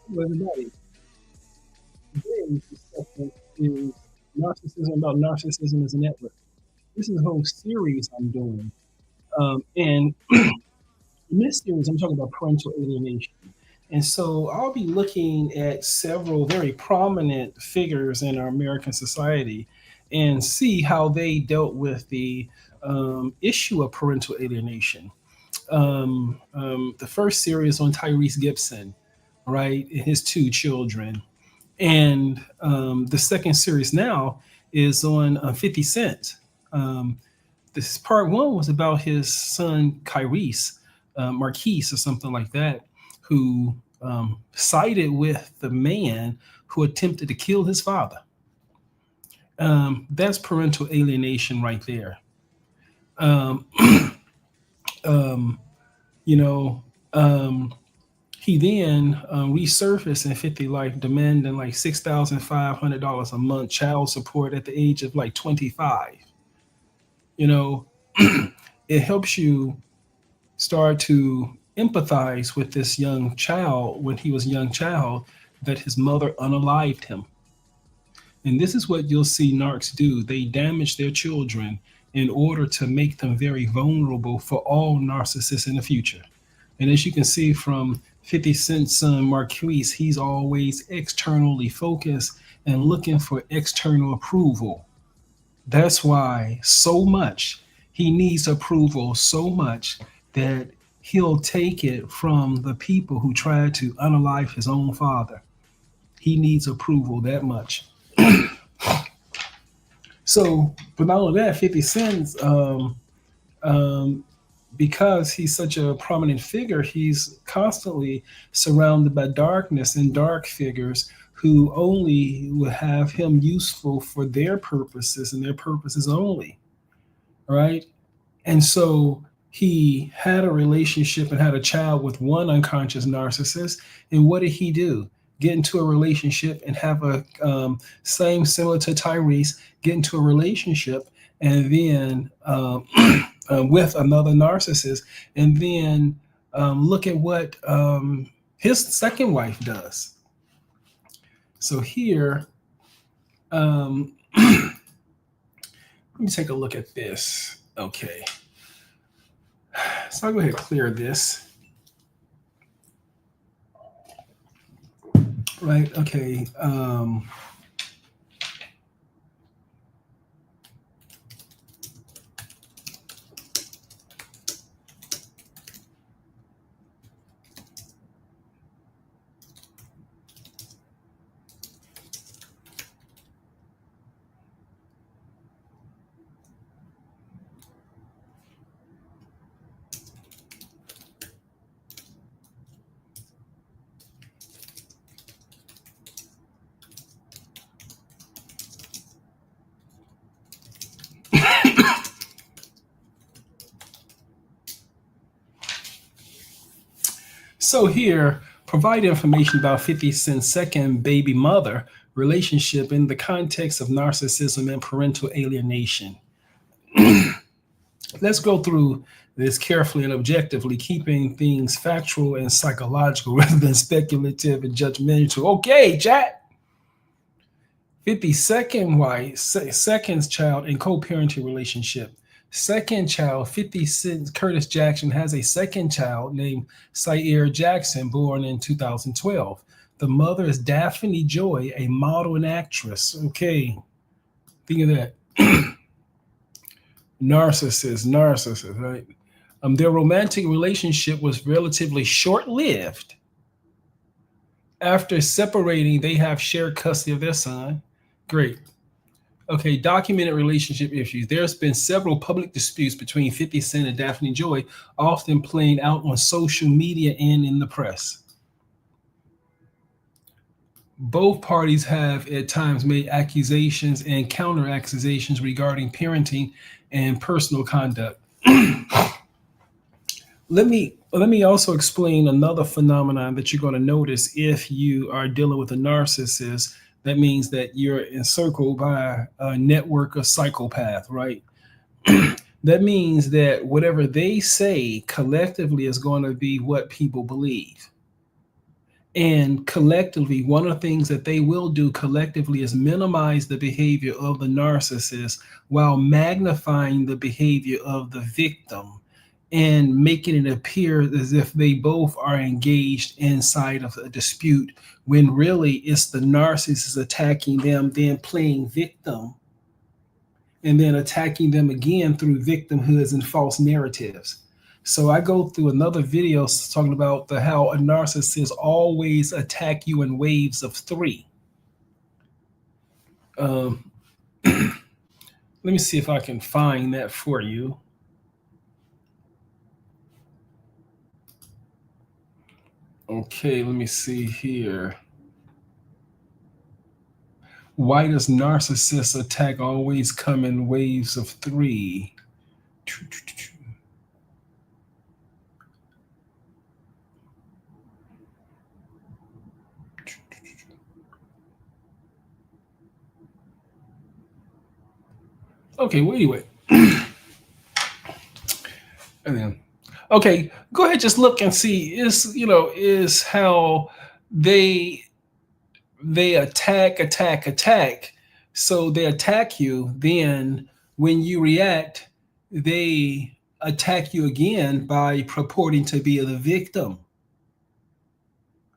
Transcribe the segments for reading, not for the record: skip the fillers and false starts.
Hello, everybody. Today's discussion is narcissism about narcissism as a network. This is a whole series I'm doing. And in this series, I'm talking about parental alienation. And so I'll be looking at several very prominent figures in our American society and see how they dealt with the issue of parental alienation. The first series on Tyrese Gibson, right, and his two children. And the second series now is on 50 Cent. Um, this part one was about his son Kyrese, Marquise or something like that, who sided with the man who attempted to kill his father. That's parental alienation right there. Um, um, you know, um, he then resurfaced in 50 Life demanding like $6,500 a month child support at the age of like 25. You know, it helps you start to empathize with this young child when he was a young child that his mother unalived him. And this is what you'll see narcs do. They damage their children in order to make them very vulnerable for all narcissists in the future. And as you can see from 50 Cent's son Marquise, he's always externally focused and looking for external approval. That's why so much he needs approval so much that he'll take it from the people who tried to unalive his own father. He needs approval that much. So, but not only that, 50 Cent's um, because he's such a prominent figure, he's constantly surrounded by darkness and dark figures who only will have him useful for their purposes and their purposes only, right? And so he had a relationship and had a child with one unconscious narcissist. And what did he do? Get into a relationship and have a same similar to Tyrese, get into a relationship and then with another narcissist, and then look at what his second wife does. So here, let me take a look at this. Okay. So I'll go ahead and clear this. Right. Okay. So here, provide information about 50 Cent's second baby mother relationship in the context of narcissism and parental alienation. Let's go through this carefully and objectively, keeping things factual and psychological rather than speculative and judgmental. Okay, chat. 52nd wife, second child in co-parenting relationship. Second child, 50 Cent Curtis Jackson has a second child named Sair Jackson, born in 2012. The mother is Daphne Joy, a model and actress. Okay, think of that. Narcissist, right? Their romantic relationship was relatively short-lived. After separating, they have shared custody of their son. Great. Okay, documented relationship issues. There's been several public disputes between 50 Cent and Daphne Joy, often playing out on social media and in the press. Both parties have at times made accusations and counter accusations regarding parenting and personal conduct. Let me also explain another phenomenon that you're going to notice if you are dealing with a narcissist. That means that you're encircled by a network of psychopath, right? That means that whatever they say collectively is going to be what people believe. And collectively, one of the things that they will do collectively is minimize the behavior of the narcissist while magnifying the behavior of the victim and making it appear as if they both are engaged inside of a dispute when really it's the narcissist attacking them, then playing victim, and then attacking them again through victimhoods and false narratives. So I go through another video talking about how a narcissist always attack you in waves of 3. Let me see if I can find that for you. Okay, let me see here. Why does narcissist attack always come in waves of 3? Okay, well, anyway. And then, okay, go ahead, just look and see. Is how they attack. So they attack you. Then when you react, they attack you again by purporting to be the victim,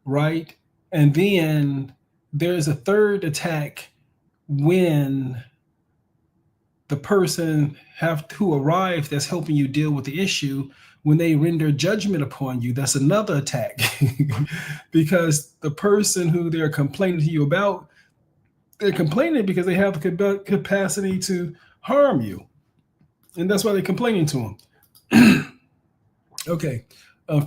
right? And then there's a third attack when the person who arrived that's helping you deal with the issue, when they render judgment upon you, that's another attack. Because the person who they're complaining to you about, they're complaining because they have the capacity to harm you. And that's why they're complaining to them. Okay.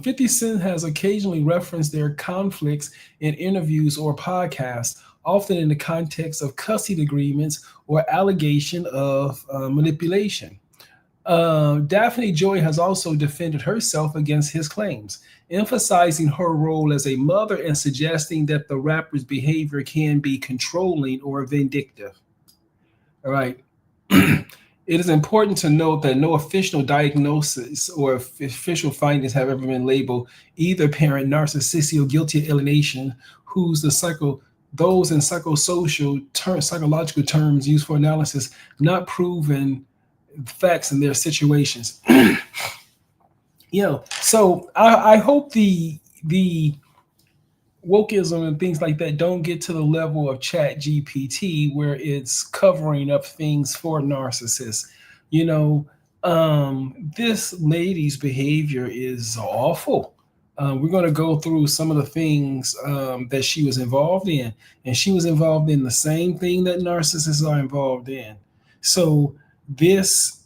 50 Cent has occasionally referenced their conflicts in interviews or podcasts, often in the context of custody agreements or allegation of manipulation. Daphne Joy has also defended herself against his claims, emphasizing her role as a mother and suggesting that the rapper's behavior can be controlling or vindictive. All right. It is important to note that no official diagnosis or official findings have ever been labeled either parent narcissistic or guilty of alienation, those in psychological terms used for analysis, not proven facts in their situations. So I hope the wokeism and things like that don't get to the level of Chat GPT where it's covering up things for narcissists. This lady's behavior is awful. We're going to go through some of the things that she was involved in, and she was involved in the same thing that narcissists are involved in. So this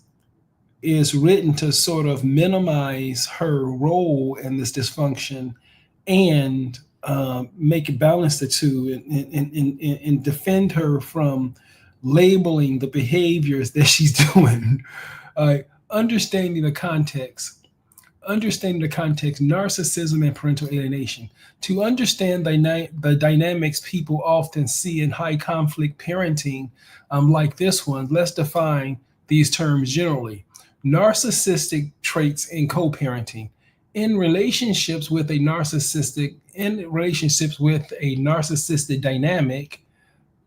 is written to sort of minimize her role in this dysfunction and make it balance the two and defend her from labeling the behaviors that she's doing. Understanding the context, narcissism and parental alienation. To understand the dynamics people often see in high conflict parenting, like this one, let's define these terms generally. Narcissistic traits in co-parenting. In relationships with a narcissistic dynamic,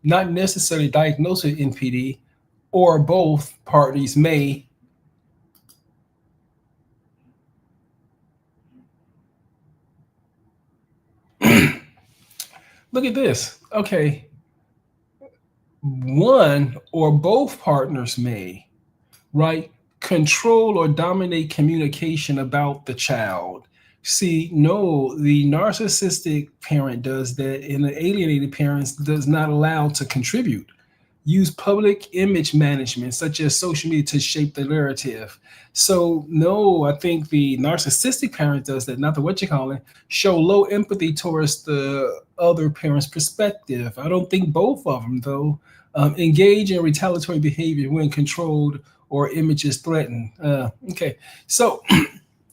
not necessarily diagnosed with NPD, or both parties may look at this. Okay. One or both partners may, right, control or dominate communication about the child. See, no, the narcissistic parent does that, and the alienated parent does not allow to contribute. Use public image management, such as social media, to shape the narrative. So, no, I think the narcissistic parent does that, not the show low empathy towards the other parent's perspective. I don't think both of them, though, engage in retaliatory behavior when controlled or image is threatened. Okay, so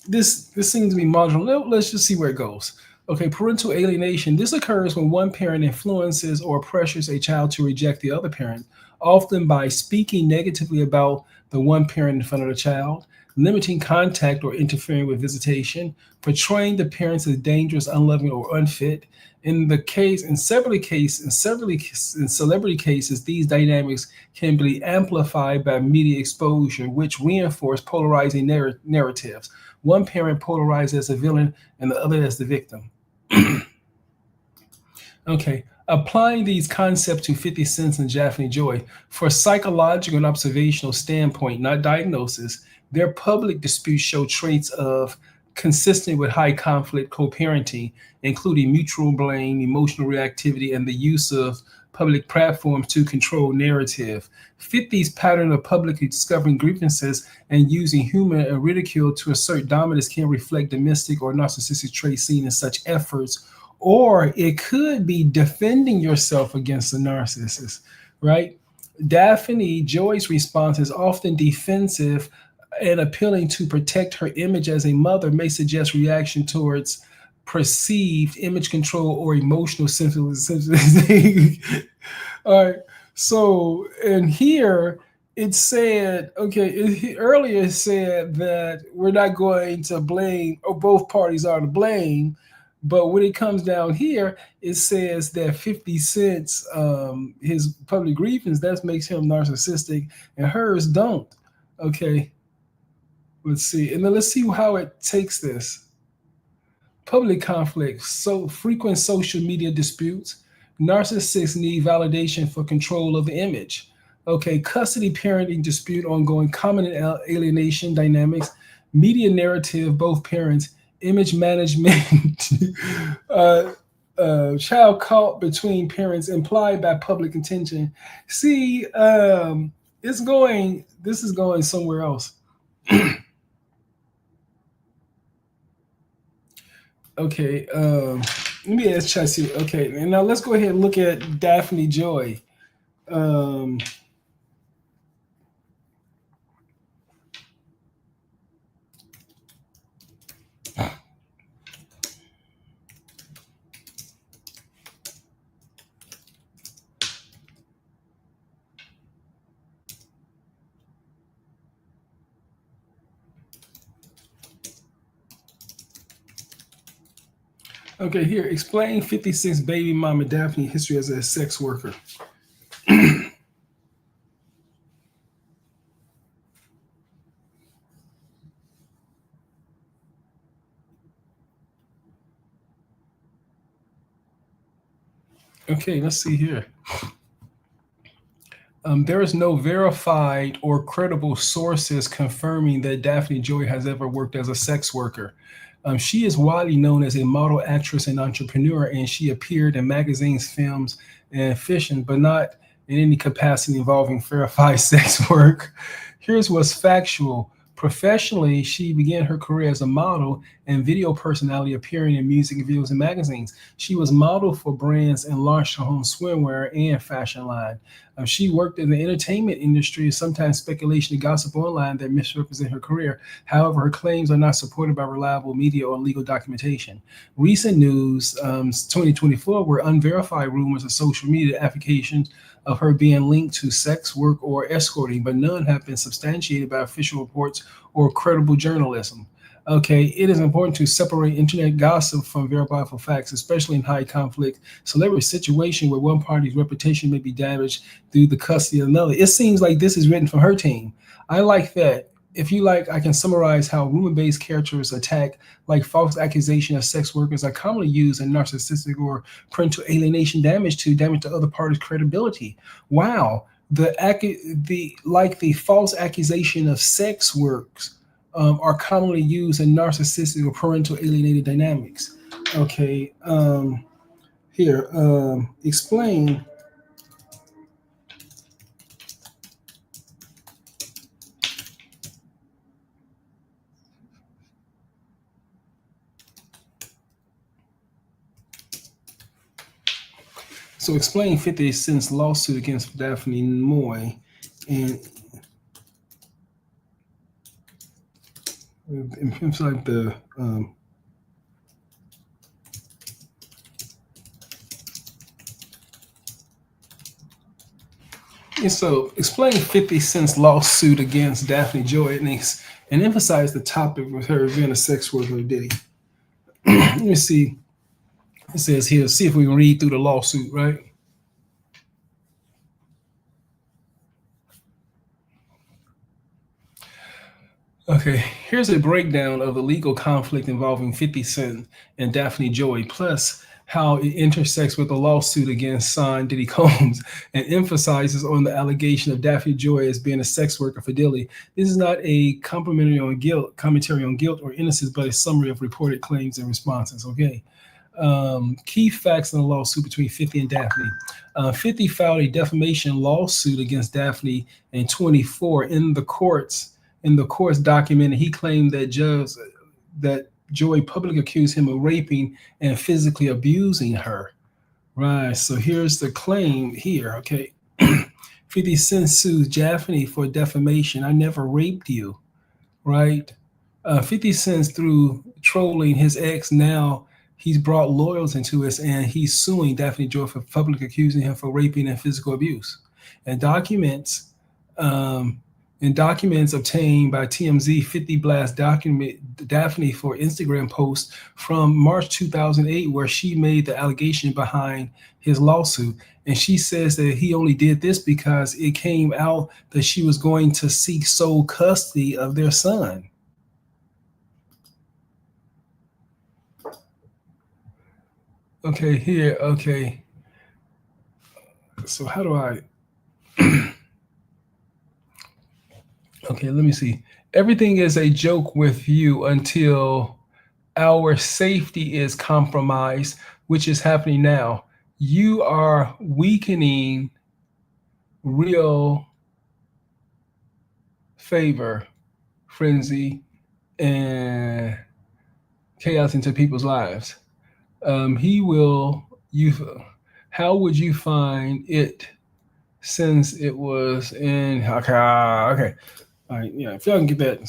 this seems to be marginal. Let's just see where it goes. Okay, parental alienation. This occurs when one parent influences or pressures a child to reject the other parent, often by speaking negatively about the one parent in front of the child, limiting contact or interfering with visitation, portraying the parents as dangerous, unloving, or unfit. In celebrity cases, these dynamics can be amplified by media exposure, which reinforce polarizing narratives. One parent polarized as the villain and the other as the victim. Okay, applying these concepts to 50 Cent and Daphne Joy for psychological and observational standpoint, not diagnosis, their public disputes show traits of consistent with high conflict co-parenting, including mutual blame, emotional reactivity, and the use of public platforms to control narrative. 50's pattern of publicly discovering grievances and using humor and ridicule to assert dominance can reflect domestic or narcissistic traits seen in such efforts, or it could be defending yourself against the narcissist, right? Daphne Joy's response is often defensive and appealing to protect her image as a mother may suggest reaction towards perceived image control or emotional sensitivity. All right. So, and here it said, okay, earlier it said that we're not going to blame, or both parties are to blame. But when it comes down here, it says that 50 Cent's his public grievance, that makes him narcissistic, and hers don't. Okay, let's see. And then let's see how it takes this. Public conflicts, so frequent social media disputes. Narcissists need validation for control of the image. Okay, custody parenting dispute ongoing, common alienation dynamics, media narrative, both parents, image management, child caught between parents implied by public intention. See, this is going somewhere else. Okay, let me ask Chelsea. Okay, and now let's go ahead and look at Daphne Joy. Okay, here, explain 56 baby mama Daphne history as a sex worker. Okay, let's see here. There is no verified or credible sources confirming that Daphne Joy has ever worked as a sex worker. She is widely known as a model, actress, and entrepreneur, and she appeared in magazines, films, and fiction, but not in any capacity involving verified sex work. Here's what's factual. Professionally, she began her career as a model and video personality, appearing in music videos and magazines. She was modeled for brands and launched her own swimwear and fashion line. She worked in the entertainment industry, sometimes speculation and gossip online that misrepresent her career. However, her claims are not supported by reliable media or legal documentation. Recent news, 2024, were unverified rumors of social media applications of her being linked to sex work or escorting, but none have been substantiated by official reports or credible journalism. Okay, it is important to separate internet gossip from verifiable facts, especially in high conflict celebrity situation where one party's reputation may be damaged through the custody of another. It seems like this is written from her team. I like that. If you like, I can summarize how rumor-based characters attack, like false accusation of sex workers, are commonly used in narcissistic or parental alienation damage to other parties' credibility. Wow, the false accusation of sex works are commonly used in narcissistic or parental alienated dynamics. Okay, here, explain. So explain 50 Cent's lawsuit against Daphne Moy, and it's like the and so explain 50 Cent's lawsuit against Daphne Joy, and and emphasized the topic with her being a sex worker with Diddy. Let me see. It says here, see if we can read through the lawsuit, right? Okay, here's a breakdown of the legal conflict involving 50 Cent and Daphne Joy, plus how it intersects with the lawsuit against Sean Diddy Combs and emphasizes on the allegation of Daphne Joy as being a sex worker for Diddy. This is not a commentary on guilt or innocence, but a summary of reported claims and responses. Okay. Key facts in the lawsuit between 50 and Daphne. 50 filed a defamation lawsuit against Daphne in 24 in the courts document. He claimed that Joy publicly accused him of raping and physically abusing her. Right. So here's the claim here. Okay. 50 Cent sues Daphne for defamation. I never raped you. Right. 50 Cent, through trolling his ex, now he's brought lawyers into this, and he's suing Daphne Joy for publicly accusing him for raping and physical abuse. And documents obtained by TMZ, 50 blast Daphne for Instagram posts from March 2008, where she made the allegation behind his lawsuit. And she says that he only did this because it came out that she was going to seek sole custody of their son. Okay, here, okay. So how do I... Okay, let me see. Everything is a joke with you until our safety is compromised, which is happening now. You are weakening real favor, frenzy, and chaos into people's lives. How would you find it since it was in, okay. All right, yeah, if y'all can get that,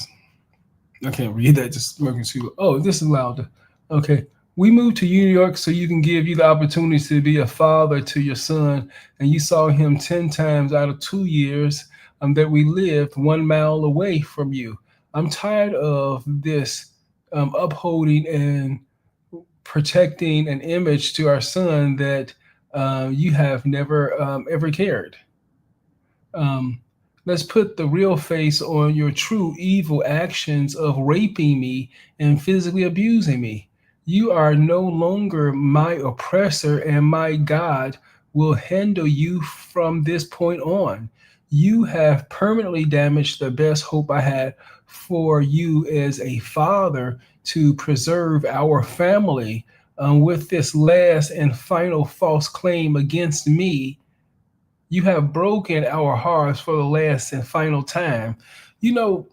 I can't read that, just working through. Oh, this is louder. Okay. We moved to New York so you can give you the opportunity to be a father to your son, and you saw him 10 times out of 2 years that we lived 1 mile away from you. I'm tired of this upholding and protecting an image to our son that you have never ever cared. Let's put the real face on your true evil actions of raping me and physically abusing me. You are no longer my oppressor, and my God will handle you from this point on. You have permanently damaged the best hope I had for you as a father to preserve our family. With this last and final false claim against me, you have broken our hearts for the last and final time. You know,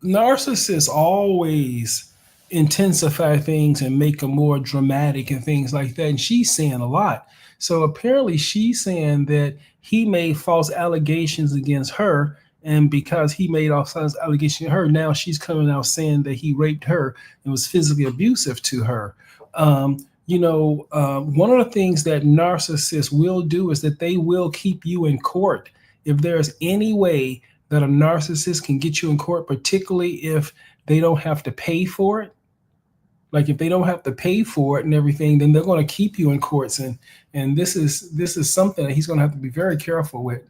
narcissists always intensify things and make them more dramatic and things like that. And she's saying a lot. So apparently she's saying that he made false allegations against her. And because he made all kinds of allegations to her, now she's coming out saying that he raped her and was physically abusive to her. One of the things that narcissists will do is that they will keep you in court. If there's any way that a narcissist can get you in court, particularly if they don't have to pay for it, like if they don't have to pay for it and everything, then they're going to keep you in courts. And this is something that he's going to have to be very careful with.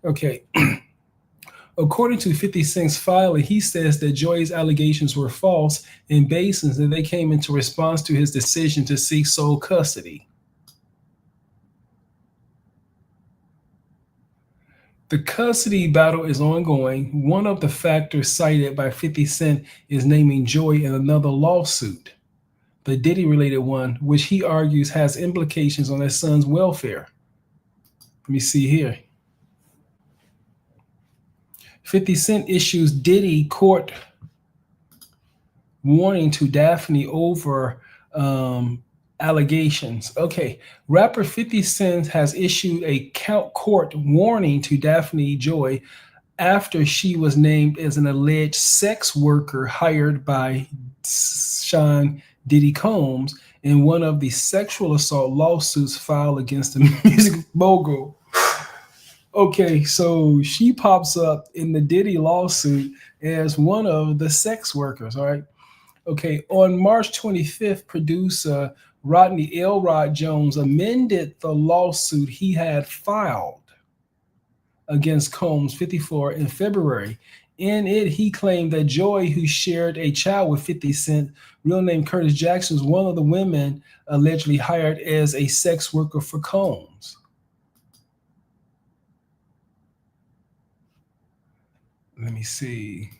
Okay. According to 50 Cent's filing, he says that Joy's allegations were false and baseless, and they came into response to his decision to seek sole custody. The custody battle is ongoing. One of the factors cited by 50 Cent is naming Joy in another lawsuit, the Diddy-related one, which he argues has implications on his son's welfare. Let me see here. 50 Cent issues Diddy court warning to Daphne over allegations. Okay, rapper 50 Cent has issued a court warning to Daphne Joy after she was named as an alleged sex worker hired by Sean Diddy Combs in one of the sexual assault lawsuits filed against the music mogul. Okay, so she pops up in the Diddy lawsuit as one of the sex workers, all right? Okay, on March 25th, producer Rodney Elrod Jones amended the lawsuit he had filed against Combs 54 in February. In it, he claimed that Joy, who shared a child with 50 Cent, real name Curtis Jackson, was one of the women allegedly hired as a sex worker for Combs. Let me see.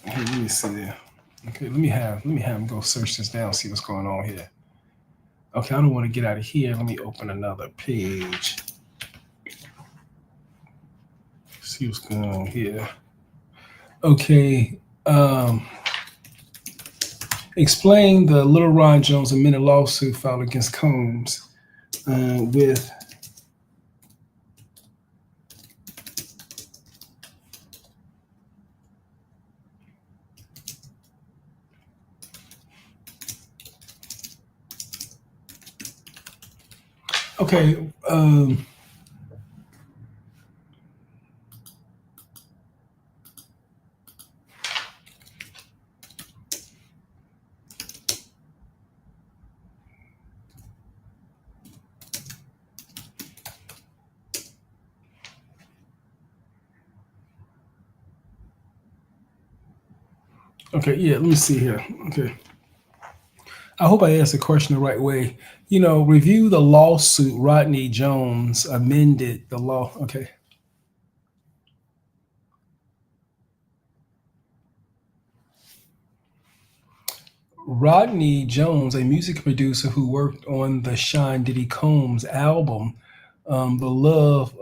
Okay, let me see there. Okay, let me have him go search this down, see what's going on here. Okay, I don't want to get out of here. Let me open another page. See what's going on here. Okay. Explain the Little Ron Jones amended lawsuit filed against Combs with okay. Okay, yeah, let me see here. Okay. I hope I asked the question the right way. Review the lawsuit. Rodney Jones amended the law. Okay. Rodney Jones, a music producer who worked on the Sean Diddy Combs album, the Love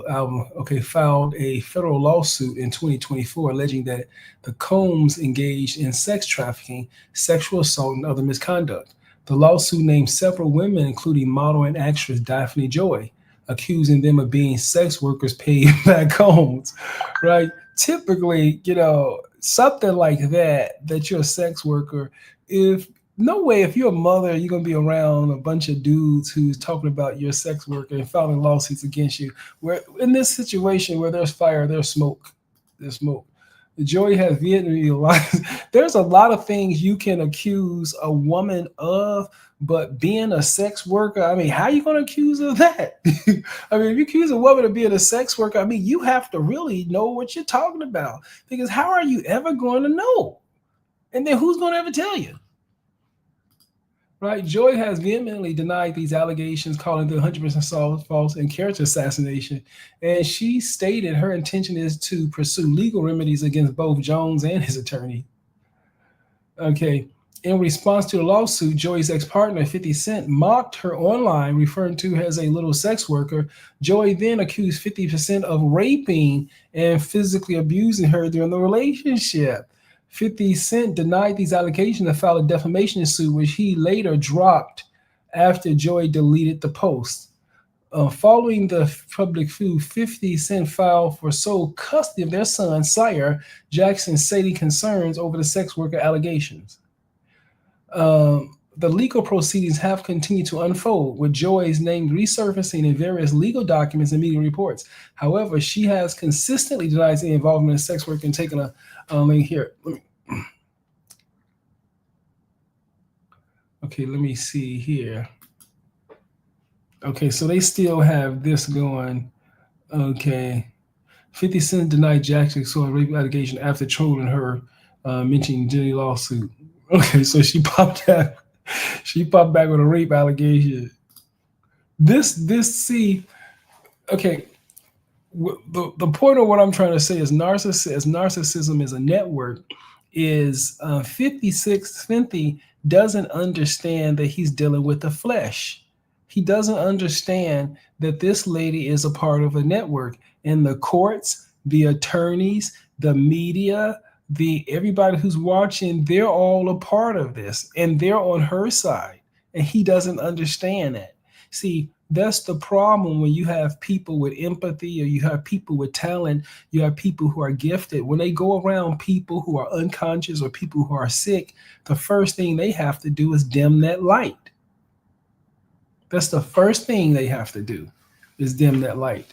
album, filed a federal lawsuit in 2024 alleging that the Combs engaged in sex trafficking, sexual assault, and other misconduct. The lawsuit named several women, including model and actress Daphne Joy, accusing them of being sex workers paid by Combs, right? Typically, something like that you're a sex worker. If no way, if you're a mother, you're gonna be around a bunch of dudes who's talking about your sex worker and filing lawsuits against you. Where in this situation where there's fire, there's smoke. There's smoke. Joy has realized there's a lot of things you can accuse a woman of, but being a sex worker, I mean, how are you going to accuse her of that? I mean, if you accuse a woman of being a sex worker, I mean, you have to really know what you're talking about, because how are you ever going to know? And then who's going to ever tell you? Right? Joy has vehemently denied these allegations, calling them 100% false and character assassination. And she stated her intention is to pursue legal remedies against both Jones and his attorney. Okay. In response to the lawsuit, Joy's ex-partner, 50 Cent, mocked her online, referring to her as a little sex worker. Joy then accused 50 Cent of raping and physically abusing her during the relationship. 50 Cent denied these allegations and filed a defamation suit, which he later dropped after Joy deleted the post. Following the public feud, 50 Cent filed for sole custody of their son, Sire Jackson, citing concerns over the sex worker allegations. The legal proceedings have continued to unfold, with Joy's name resurfacing in various legal documents and media reports. However, she has consistently denied any involvement in sex work and taken a link here. Okay, let me see here. Okay, so they still have this going. Okay. 50 Cent denied Jackson saw a rape allegation after trolling her, mentioning Diddy lawsuit. Okay, so she popped back with a rape allegation. Okay. The point of what I'm trying to say is narcissism is a network. Is 50 doesn't understand that he's dealing with the flesh. He doesn't understand that this lady is a part of a network, and the courts, the attorneys, the media, everybody who's watching, they're all a part of this, and they're on her side, and he doesn't understand that. See, That's the problem when you have people with empathy, or you have people with talent, you have people who are gifted. When they go around people who are unconscious or people who are sick, the first thing they have to do is dim that light. That's the first thing they have to do, is dim that light.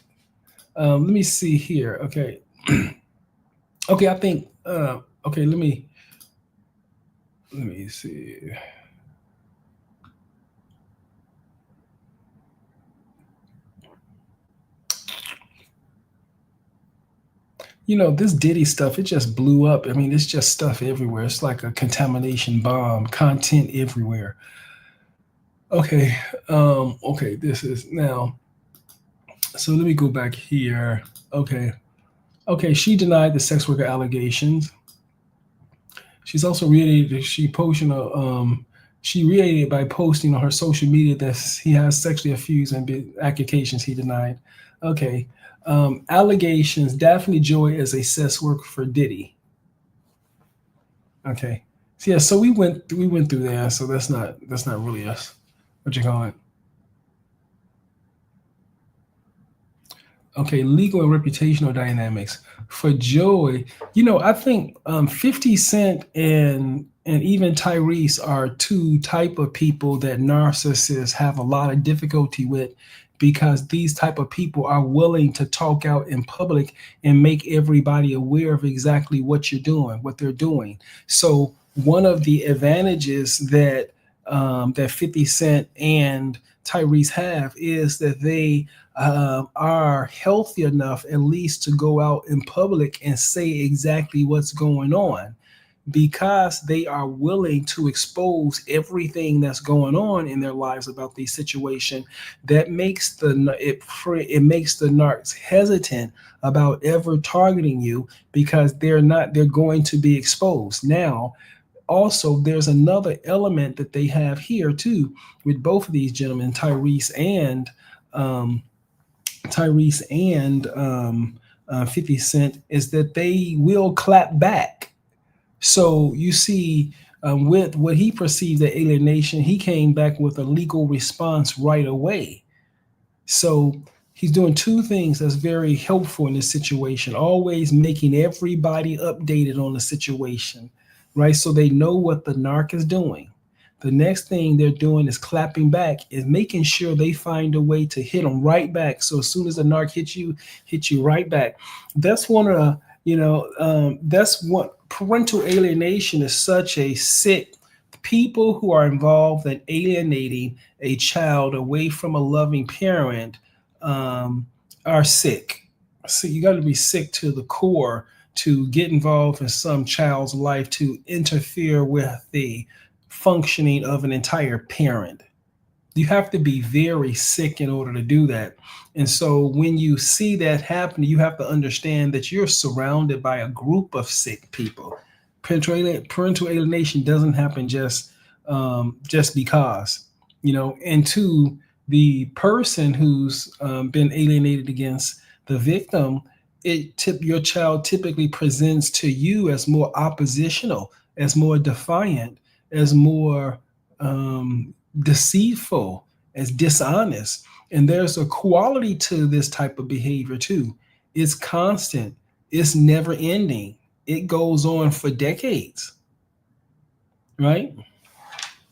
Let me see here. Okay. Okay, I think, okay, let me see. This Diddy stuff, it just blew up. I mean, it's just stuff everywhere. It's like a contamination bomb, content everywhere. Okay. Okay, this is now. So let me go back here. Okay. Okay, she denied the sex worker allegations. She's also reiterated she reiterated by posting on her social media that he has sexually abused and accusations he denied. Okay. Allegations, Daphne Joy as a sex worker for Diddy. Okay. So yeah, so we went through there, so that's not really us. What you call it? Okay, legal and reputational dynamics. For Joy, I think 50 Cent and even Tyrese are two type of people that narcissists have a lot of difficulty with, because these type of people are willing to talk out in public and make everybody aware of exactly what you're doing, what they're doing. So one of the advantages that 50 Cent and Tyrese have is that they are healthy enough at least to go out in public and say exactly what's going on, because they are willing to expose everything that's going on in their lives about the situation. That makes it makes the narcs hesitant about ever targeting you, because they're going to be exposed. Now, also, there's another element that they have here too with both of these gentlemen, Tyrese and 50 Cent, is that they will clap back. So you see, with what he perceived as alienation, he came back with a legal response right away. So he's doing two things that's very helpful in this situation, always making everybody updated on the situation, right? So they know what the narc is doing. The next thing they're doing is clapping back, is making sure they find a way to hit them right back. So as soon as the narc hit you right back. That's one of the, that's what parental alienation is. Such a sick people who are involved in alienating a child away from a loving parent are sick. So you got to be sick to the core to get involved in some child's life, to interfere with the functioning of an entire parent. You have to be very sick in order to do that. And so when you see that happen, you have to understand that you're surrounded by a group of sick people. Parental alienation doesn't happen just because, and to the person who's been alienated against the victim, your child typically presents to you as more oppositional, as more defiant, as more deceitful, as dishonest. And there's a quality to this type of behavior too. It's constant. It's never ending. It goes on for decades, right?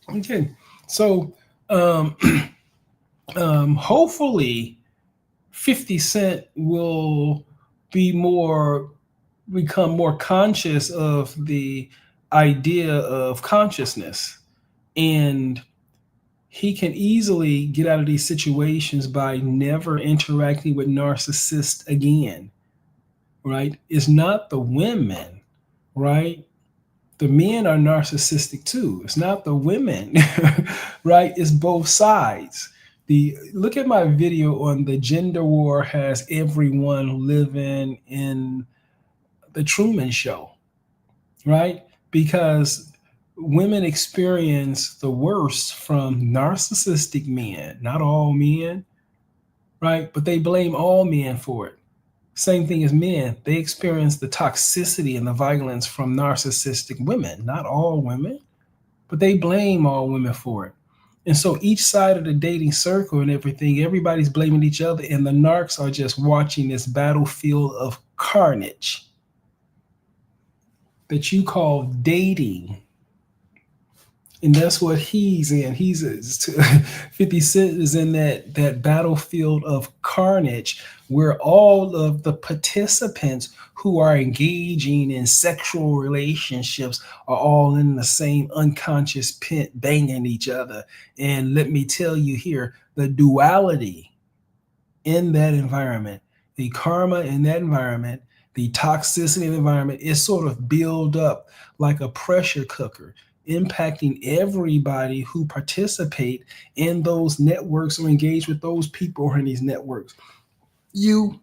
Okay. So hopefully 50 Cent will become more conscious of the idea of consciousness, and he can easily get out of these situations by never interacting with narcissists again, right? It's not the women, right? The men are narcissistic too. It's not the women, right? It's both sides. Look at my video on the gender war has everyone living in the Truman Show, right? Because women experience the worst from narcissistic men, not all men, right? But they blame all men for it. Same thing as men. They experience the toxicity and the violence from narcissistic women, not all women, but they blame all women for it. And so each side of the dating circle and everything, everybody's blaming each other, and the narcs are just watching this battlefield of carnage that you call dating. And that's what he's in. 50 Cent is in that battlefield of carnage where all of the participants who are engaging in sexual relationships are all in the same unconscious pit banging each other. And let me tell you here, the duality in that environment, the karma in that environment, the toxicity in the environment is sort of build up like a pressure cooker, impacting everybody who participate in those networks or engage with those people who are in these networks. You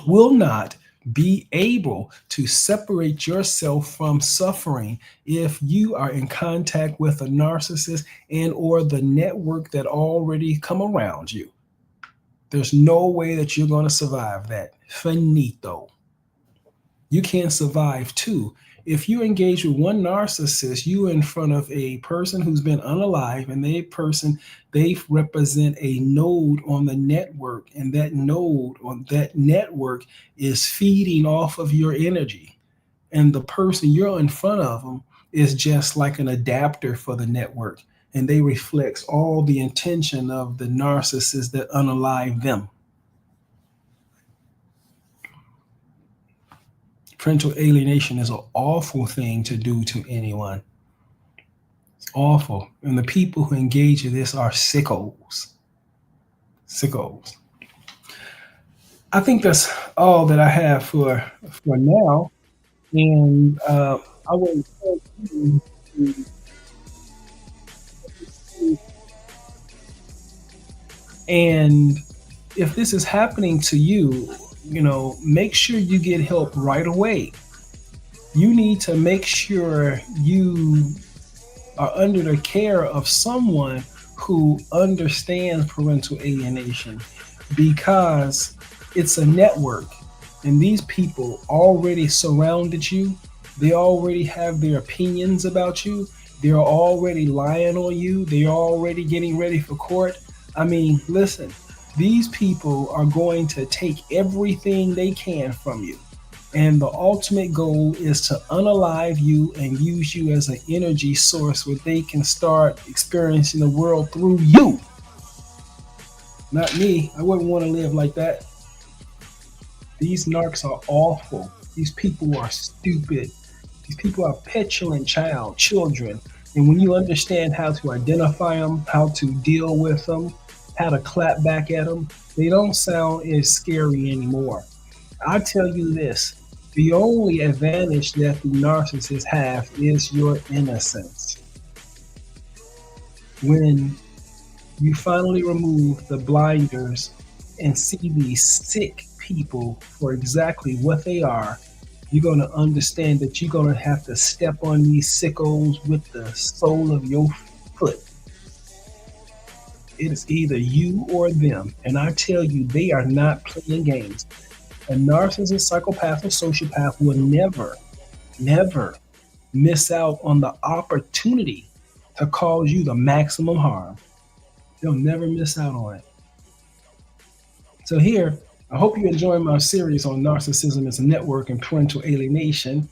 will not be able to separate yourself from suffering if you are in contact with a narcissist and or the network that already come around you. There's no way that you're going to survive that. Finito. You can't survive two. If you engage with one narcissist, you in front of a person who's been unalive, and they represent a node on the network, and that node on that network is feeding off of your energy. And the person you're in front of them is just like an adapter for the network, and they reflect all the intention of the narcissist that unalive them. Parental alienation is an awful thing to do to anyone. It's awful. And the people who engage in this are sickos. Sickos. I think that's all that I have for now. And I will encourage you to and if this is happening to you, make sure you get help right away. You need to make sure you are under the care of someone who understands parental alienation, because it's a network and these people already surrounded you. They already have their opinions about you. They're already lying on you. They're already getting ready for court. I mean, listen. These people are going to take everything they can from you. And the ultimate goal is to unalive you and use you as an energy source where they can start experiencing the world through you. Not me. I wouldn't want to live like that. These narcs are awful. These people are stupid. These people are petulant children. And when you understand how to identify them, how to deal with them, how to clap back at them, they don't sound as scary anymore. I tell you this, the only advantage that the narcissists have is your innocence. When you finally remove the blinders and see these sick people for exactly what they are, you're going to understand that you're going to have to step on these sickos with the sole of your foot. It is either you or them. And I tell you, they are not playing games. A narcissist, psychopath, or sociopath will never miss out on the opportunity to cause you the maximum harm. They'll never miss out on it. So here, I hope you enjoy my series on narcissism as a network and parental alienation.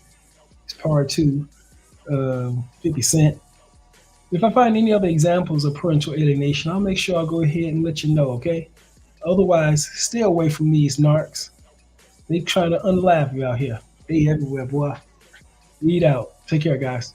It's part 2, 50 Cent. If I find any other examples of parental alienation, I'll make sure I'll go ahead and let you know, okay? Otherwise, stay away from these narcs. They trying to unalive you out here. They everywhere, boy. Read out. Take care, guys.